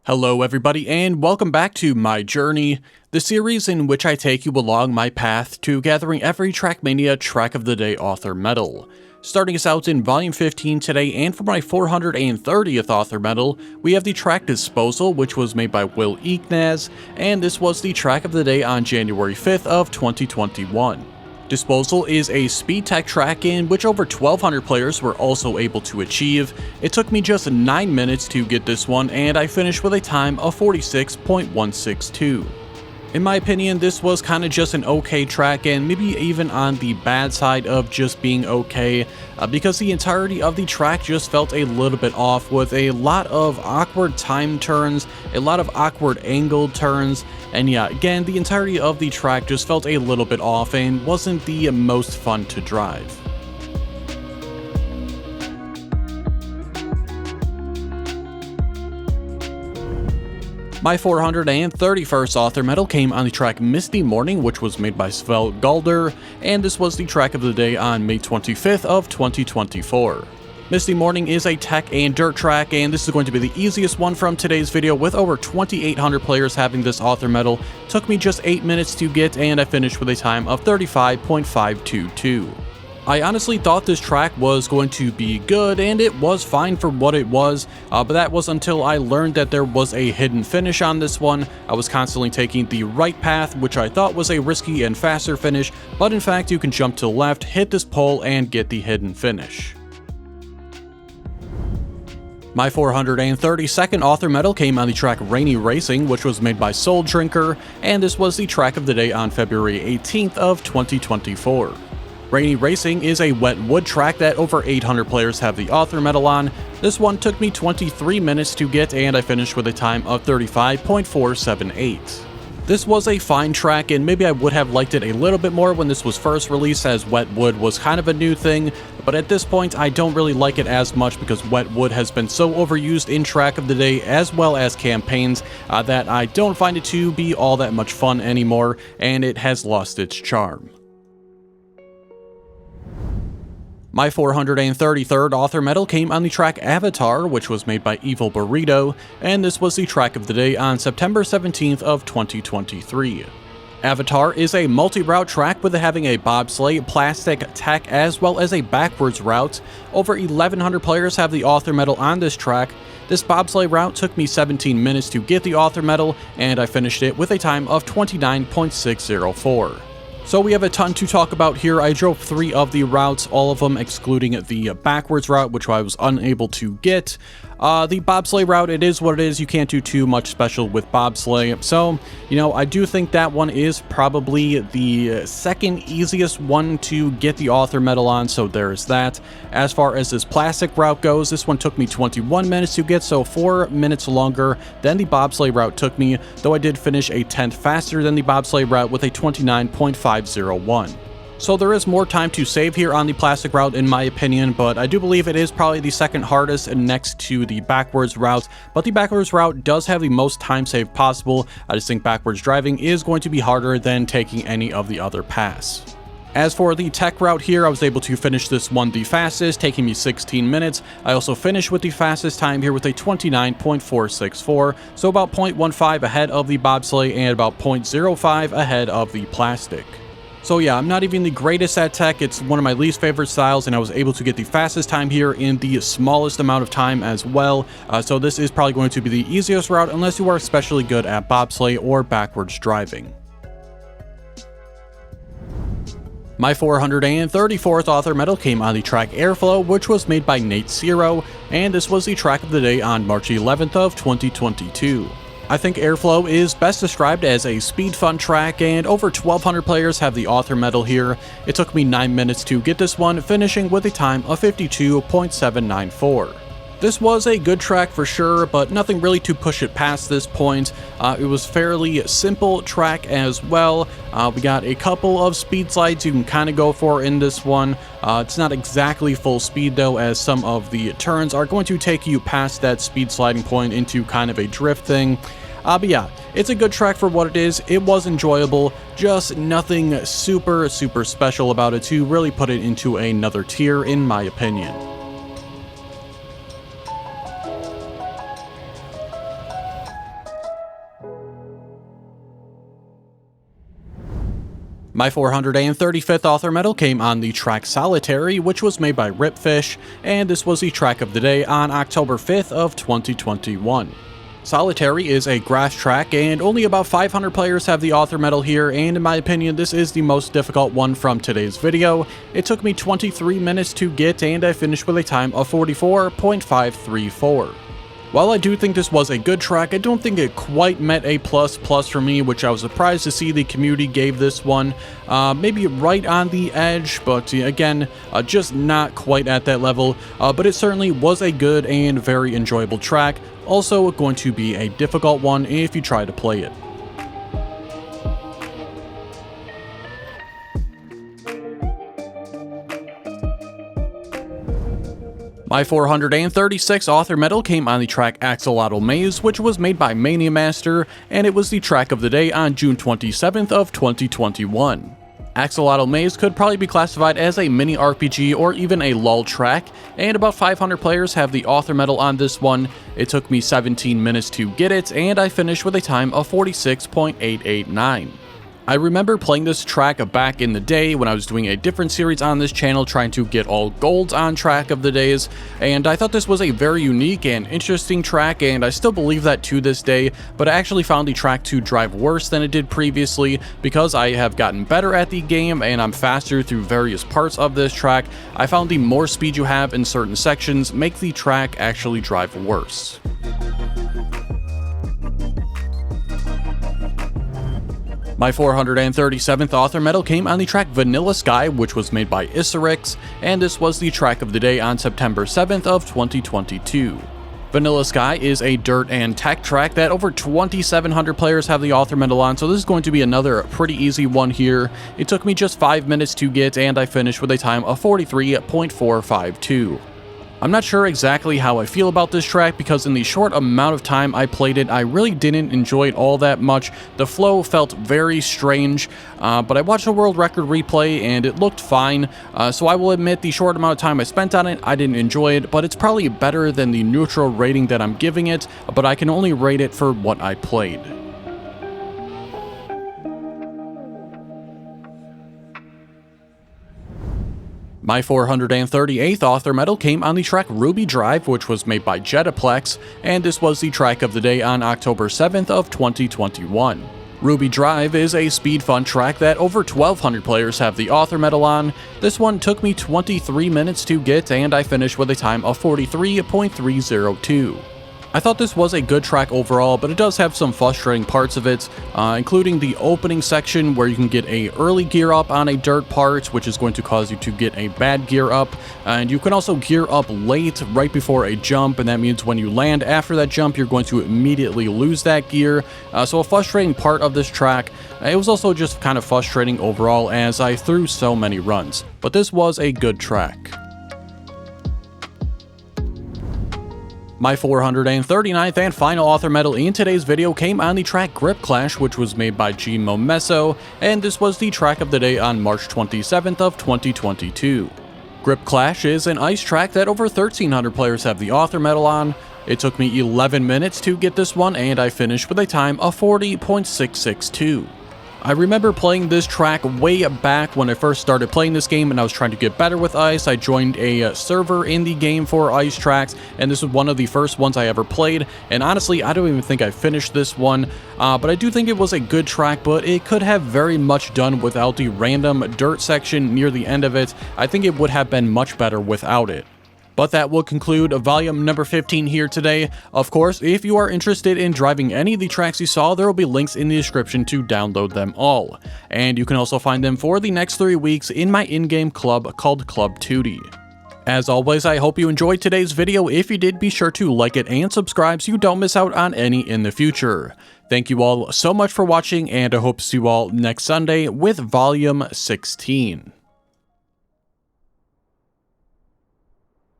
Hello everybody and welcome back to My Journey, the series in which I take you along my path to gathering every Trackmania Track of the Day author medal. Starting us out in Volume 15 today, and for my 430th author medal, we have the Track Disposal, which was made by Will Ignaz, and this was the Track of the Day on January 5th of 2021. Disposal is a speed tech track in which over 1,200 players were also able to achieve. It took me just 9 minutes to get this one, and I finished with a time of 46.162. In my opinion, this was kind of just an okay track, and maybe even on the bad side of just being okay, because the entirety of the track just felt a little bit off, with a lot of awkward time turns, a lot of awkward angled turns, and yeah, again, the entirety of the track just felt a little bit off and wasn't the most fun to drive. My 431st author medal came on the track Misty Morning, which was made by Svel Galder, and this was the track of the day on May 25th of 2024. Misty Morning is a tech and dirt track, and this is going to be the easiest one from today's video, with over 2,800 players having this author medal. Took me just 8 minutes to get, and I finished with a time of 35.522. I honestly thought this track was going to be good, and it was fine for what it was, but that was until I learned that there was a hidden finish on this one. I was constantly taking the right path, which I thought was a risky and faster finish, but in fact you can jump to the left, hit this pole, and get the hidden finish. My 432nd author medal came on the track Rainy Racing, which was made by Soul Drinker, and this was the track of the day on February 18th of 2024. Rainy Racing is a wet wood track that over 800 players have the author medal on. This one took me 23 minutes to get, and I finished with a time of 35.478. This was a fine track, and maybe I would have liked it a little bit more when this was first released, as wet wood was kind of a new thing, but at this point I don't really like it as much because wet wood has been so overused in Track of the Day as well as campaigns that I don't find it to be all that much fun anymore, and it has lost its charm. My 433rd author medal came on the track Avatar, which was made by Evil Burrito, and this was the track of the day on September 17th of 2023. Avatar is a multi-route track with having a bobsleigh, plastic, tech, as well as a backwards route. Over 1,100 players have the author medal on this track. This bobsleigh route took me 17 minutes to get the author medal, and I finished it with a time of 29.604. So we have a ton to talk about here. I drove 3 of the routes, all of them excluding the backwards route, which I was unable to get. The bobsleigh route, it is what it is. You can't do too much special with bobsleigh. So, I do think that one is probably the second easiest one to get the author medal on, so there's that. As far as this plastic route goes, this one took me 21 minutes to get, so 4 minutes longer than the bobsleigh route took me, though I did finish a tenth faster than the bobsleigh route with a 29.501. So there is more time to save here on the plastic route in my opinion, but I do believe it is probably the second hardest next to the backwards route, but the backwards route does have the most time save possible. I just think backwards driving is going to be harder than taking any of the other paths. As for the tech route here, I was able to finish this one the fastest, taking me 16 minutes. I also finished with the fastest time here with a 29.464, so about 0.15 ahead of the bobsleigh and about 0.05 ahead of the plastic. So yeah, I'm not even the greatest at tech, it's one of my least favorite styles, and I was able to get the fastest time here in the smallest amount of time as well, so this is probably going to be the easiest route unless you are especially good at bobsleigh or backwards driving. My 434th author medal came on the track Airflow, which was made by Nate Zero, and this was the track of the day on March 11th of 2022. I think Airflow is best described as a speed fun track, and over 1,200 players have the author medal here. It took me 9 minutes to get this one, finishing with a time of 52.794. This was a good track for sure, but nothing really to push it past this point. It was fairly simple track as well. We got a couple of speed slides you can kind of go for in this one. It's not exactly full speed though, as some of the turns are going to take you past that speed sliding point into kind of a drift thing. But yeah, it's a good track for what it is. It was enjoyable, just nothing super special about it to really put it into another tier in my opinion. My 435th author medal came on the track Solitary, which was made by Gripclash, and this was the track of the day on October 5th of 2021. Solitary is a grass track, and only about 500 players have the author medal here, and in my opinion this is the most difficult one from today's video. It took me 23 minutes to get, and I finished with a time of 44.534. While I do think this was a good track, I don't think it quite met a plus for me, which I was surprised to see the community gave this one. Maybe right on the edge, but again, just not quite at that level. But it certainly was a good and very enjoyable track. Also going to be a difficult one if you try to play it. My 436th author medal came on the track Axolotl Maze, which was made by Mania Master, and it was the track of the day on June 27th of 2021. Axolotl Maze could probably be classified as a mini RPG or even a lull track, and about 500 players have the author medal on this one. It took me 17 minutes to get it, and I finished with a time of 46.889. I remember playing this track back in the day when I was doing a different series on this channel trying to get all golds on track of the days, and I thought this was a very unique and interesting track, and I still believe that to this day, but I actually found the track to drive worse than it did previously because I have gotten better at the game and I'm faster through various parts of this track. I found the more speed you have in certain sections make the track actually drive worse. My 437th author medal came on the track Vanilla Sky, which was made by Isarix, and this was the track of the day on September 7th of 2022. Vanilla Sky is a dirt and tech track that over 2,700 players have the author medal on, so this is going to be another pretty easy one here. It took me just 5 minutes to get, and I finished with a time of 43.452. I'm not sure exactly how I feel about this track because in the short amount of time I played it, I really didn't enjoy it all that much. The flow felt very strange, but I watched a world record replay and it looked fine, so I will admit the short amount of time I spent on it, I didn't enjoy it, but it's probably better than the neutral rating that I'm giving it, but I can only rate it for what I played. My 438th author medal came on the track Ruby Drive, which was made by Jetaplex, and this was the track of the day on October 7th of 2021. Ruby Drive is a speed fun track that over 1,200 players have the author medal on. This one took me 23 minutes to get, and I finished with a time of 43.302. I thought this was a good track overall, but it does have some frustrating parts of it, including the opening section where you can get a early gear up on a dirt part, which is going to cause you to get a bad gear up, and you can also gear up late right before a jump, and that means when you land after that jump, you're going to immediately lose that gear. So a frustrating part of this track. It was also just kind of frustrating overall as I threw so many runs, but this was a good track. My 439th and final author medal in today's video came on the track Gripclash, which was made by G Momesso, and this was the track of the day on March 27th of 2022. Gripclash is an ice track that over 1,300 players have the author medal on. It took me 11 minutes to get this one, and I finished with a time of 40.662. I remember playing this track way back when I first started playing this game and I was trying to get better with ice. I joined a server in the game for ice tracks, and this was one of the first ones I ever played, and honestly I don't even think I finished this one, but I do think it was a good track, but it could have very much done without the random dirt section near the end of it. I think it would have been much better without it. But that will conclude volume number 15 here today. Of course, if you are interested in driving any of the tracks you saw, there will be links in the description to download them all. And you can also find them for the next 3 weeks in my in-game club called Club Teuty. As always, I hope you enjoyed today's video. If you did, be sure to like it and subscribe so you don't miss out on any in the future. Thank you all so much for watching, and I hope to see you all next Sunday with volume 16.